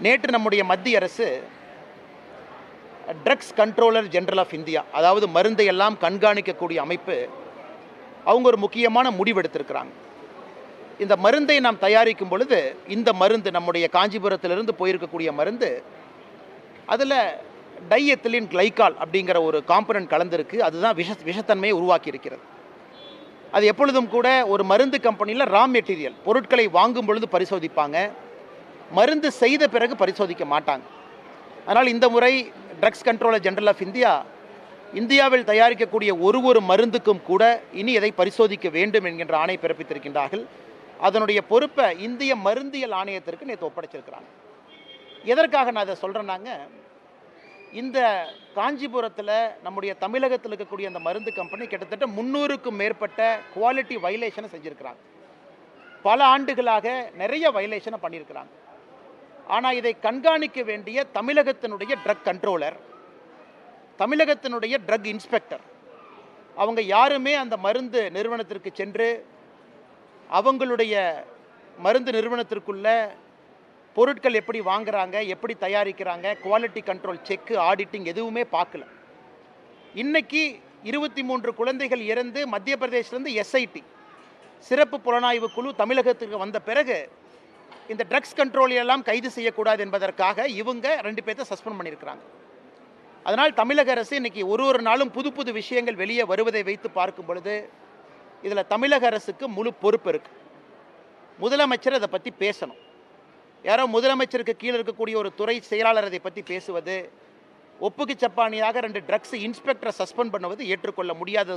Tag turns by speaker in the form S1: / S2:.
S1: நேற்று நம்முடைய மத்திய அரசு drugs controller general of India, அதாவது மருந்தை எல்லாம் கண்காணிக்கக்கூடிய அமைப்பு, அவங்க ஒரு முக்கியமான முடிவு எடுத்திருக்கிறாங்க. இந்த மருந்தை நாம் தயாரிக்கும் பொழுது இந்த மருந்து நம்முடைய காஞ்சிபுரத்திலிருந்து போயிருக்கக்கூடிய மருந்து, அதில் டைஎத்திலின் கிளைகால் அப்படிங்கிற ஒரு காம்பனன்ட் கலந்துருக்கு. அதுதான் விஷத்தன்மையை உருவாக்கி இருக்கிறது. அது எப்பொழுதும் கூட ஒரு மருந்து கம்பெனியில் ரா மெட்டீரியல் பொருட்களை வாங்கும் பொழுது பரிசோதிப்பாங்க, மருந்து செய்த பிறகு பரிசோதிக்க மாட்டாங்க. அதனால் இந்த முறை drugs controller general of India இந்தியாவில் தயாரிக்கக்கூடிய ஒரு மருந்துக்கும் கூட இனி இதை பரிசோதிக்க வேண்டும் என்கின்ற ஆணை பிறப்பித்திருக்கின்றார்கள். அதனுடைய பொறுப்பை இந்திய மருந்தியல் ஆணையத்திற்கு நேற்று ஒப்படைச்சிருக்கிறாங்க. எதற்காக நான் அதை சொல்கிறேன்னாங்க, இந்த காஞ்சிபுரத்தில் நம்முடைய தமிழகத்தில் இருக்கக்கூடிய அந்த மருந்து கம்பெனி கிட்டத்தட்ட 300க்கும் மேற்பட்ட குவாலிட்டி வயலேஷனை செஞ்சுருக்கிறாங்க. பல ஆண்டுகளாக நிறைய வயலேஷனை பண்ணியிருக்கிறாங்க. ஆனால் இதை கண்காணிக்க வேண்டிய தமிழகத்தினுடைய ட்ரக் கண்ட்ரோலர், தமிழகத்தினுடைய ட்ரக் இன்ஸ்பெக்டர், அவங்க யாருமே அந்த மருந்து நிறுவனத்திற்கு சென்று அவங்களுடைய மருந்து நிறுவனத்திற்குள்ள பொருட்கள் எப்படி வாங்குறாங்க, எப்படி தயாரிக்கிறாங்க, குவாலிட்டி கண்ட்ரோல் செக்கு, ஆடிட்டிங் எதுவுமே பார்க்கல. இன்னைக்கு 23 குழந்தைகள் இறந்து மத்திய பிரதேசிலிருந்து எஸ்ஐடி சிறப்பு புலனாய்வு குழு தமிழகத்துக்கு வந்த பிறகு இந்த ட்ரக்ஸ் கண்ட்ரோல் எல்லாம் கைது செய்யக்கூடாது என்பதற்காக இவங்க 2 பேர்த்த சஸ்பெண்ட் பண்ணியிருக்கிறாங்க. அதனால் தமிழக அரசு இன்னைக்கு ஒரு நாளும் புது விஷயங்கள் வெளியே வருவதை வைத்து பார்க்கும் பொழுது இதில் தமிழக அரசுக்கு முழு பொறுப்பு இருக்குது. முதலமைச்சர் அதை பற்றி பேசணும். யாரோ முதலமைச்சருக்கு கீழே இருக்கக்கூடிய ஒரு துறை செயலாளர் அதை பற்றி பேசுவது, ஒப்புக்கு சப்பானியாக 2 ட்ரக்ஸ் இன்ஸ்பெக்டரை சஸ்பெண்ட் பண்ணுவது ஏற்றுக்கொள்ள முடியாத